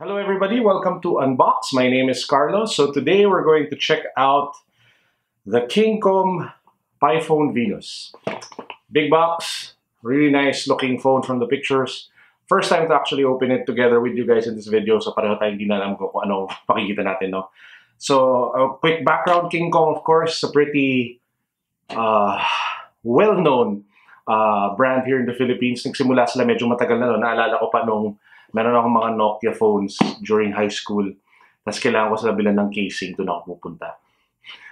Hello everybody, welcome to Unbox. My name is Carlos. So today we're going to check out the Kingcom PiPhone Venus. Big box, really nice looking phone from the pictures. First time to actually open it together with you guys in this video, so pareho tayong hindi na alam kung ano pakikita natin, no? So a quick background, Kingcom of course, a pretty well-known brand here in the Philippines. Nagsimula sila medyo matagal na, no? Naalala ko pa nung meron akong mga Nokia phones during high school. Tapos kailangan ko sila bilan ng casing, doon ako pupunta.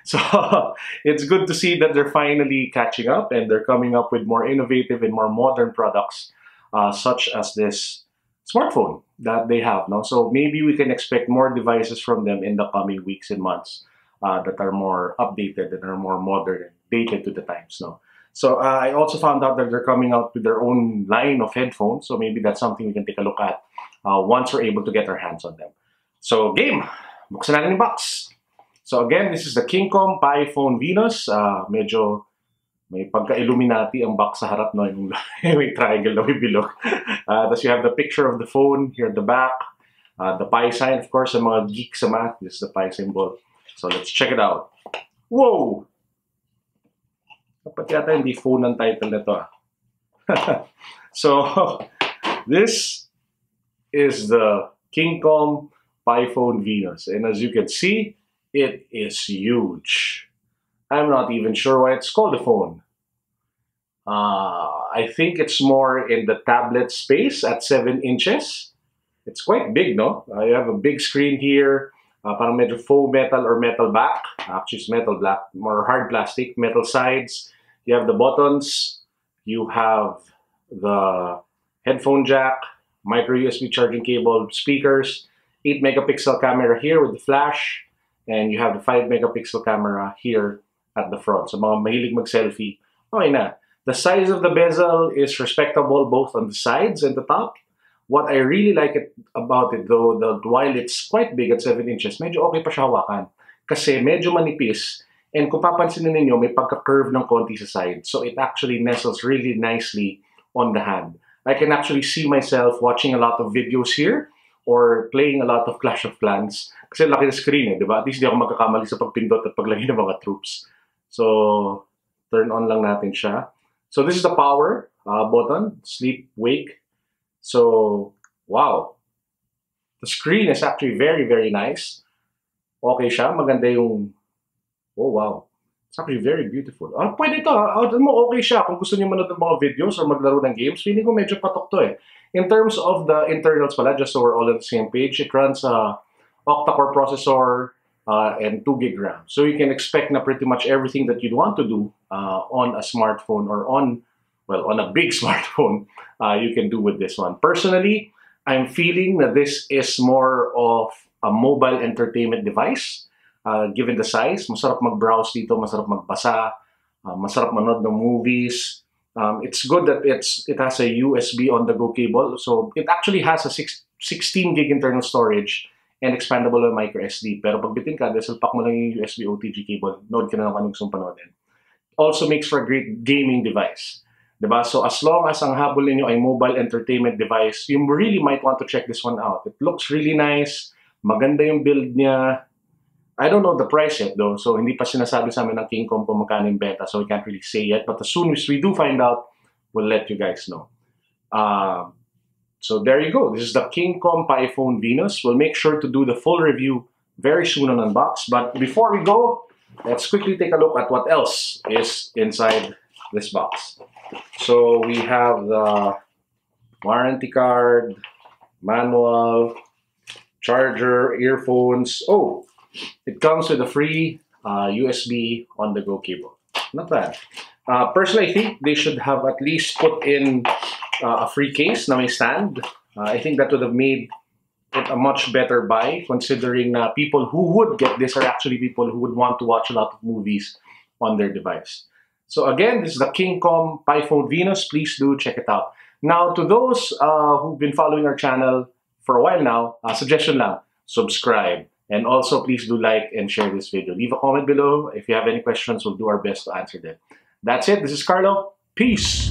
So, it's good to see that they're finally catching up and they're coming up with more innovative and more modern products such as this smartphone that they have. No? So, maybe we can expect more devices from them in the coming weeks and months that are more updated, that are more modern and dated to the times. No? So I also found out that they're coming out with their own line of headphones. So maybe that's something we can take a look at once we're able to get our hands on them. So game! Buksan natin yung box. So again, this is the Kingcom PiPhone Venus. Medyo may pagka-Illuminati ang box sa harap, no? Yung may triangle na may bilog. Tapos you have the picture of the phone here at the back. The Pi sign, of course, sa mga geeks sa math. This is the Pi symbol. So let's check it out. Whoa! Dapat yata hindi phone ang title nito. So, this is the Kingcom PiPhone Venus. And as you can see, it is huge. I'm not even sure why it's called a phone. I think it's more in the tablet space at 7 inches. It's quite big, no? You have a big screen here. Parang medyo faux metal or metal back. Actually, it's metal black. More hard plastic, metal sides. You have the buttons, you have the headphone jack, micro USB charging cable, speakers, 8 megapixel camera here with the flash, and you have the 5 megapixel camera here at the front. So mga mahilig mag-selfie, okay na. The size of the bezel is respectable both on the sides and the top. What I really like about it though, while it's quite big at 7 inches, medyo okay pa siya hawakan. Kasi medyo manipis. And kung papansinin ninyo, may pagka-curve ng konti sa side. So it actually nestles really nicely on the hand. I can actually see myself watching a lot of videos here or playing a lot of Clash of Clans. Kasi laki na screen di ba? At least di ako magkakamali sa pagpindot at paglagay ng mga troops. So, turn on lang natin siya. So this is the power button, sleep, wake. So, wow. The screen is actually very, very nice. Okay siya, maganda yung oh, wow. It's actually very beautiful. Pwede ito. Okay siya kung gusto niyo manood ng mga videos or maglaro ng games. Feeling ko medyo patok to eh. In terms of the internals pala, just so we're all on the same page, it runs a octa-core processor and 2 gig RAM. So you can expect na pretty much everything that you'd want to do on a smartphone or on a big smartphone, you can do with this one. Personally, I'm feeling that this is more of a mobile entertainment device. Given the size, masarap mag-browse dito, masarap magbasa, masarap manood ng movies. It's good that it has a USB on-the-go cable. So it actually has a 16 gig internal storage and expandable micro SD. Pero pag bitin ka, desalpak mo lang yung USB OTG cable, nood ka na lang kung gusto panoodin. Also makes for a great gaming device. Diba? So as long as ang habol ninyo ay mobile entertainment device, you really might want to check this one out. It looks really nice. Maganda yung build niya. I don't know the price yet though, so hindi pa sinasabi sa amin ng Kingcom kung magkano yung benta, so we can't really say yet. But as soon as we do find out, we'll let you guys know. So there you go. This is the Kingcom PiPhone Venus. We'll make sure to do the full review very soon on Unbox. But before we go, let's quickly take a look at what else is inside this box. So we have the warranty card, manual, charger, earphones. Oh! It comes with a free USB on-the-go cable. Not bad. Personally, I think they should have at least put in a free case na may stand. I think that would have made it a much better buy, considering people who would get this are actually people who would want to watch a lot of movies on their device. So again, this is the Kingcom PiPhone Venus. Please do check it out. Now, to those who've been following our channel for a while now, suggestion lang, subscribe. And also, please do like and share this video. Leave a comment below. If you have any questions, we'll do our best to answer them. That's it. This is Carlo. Peace!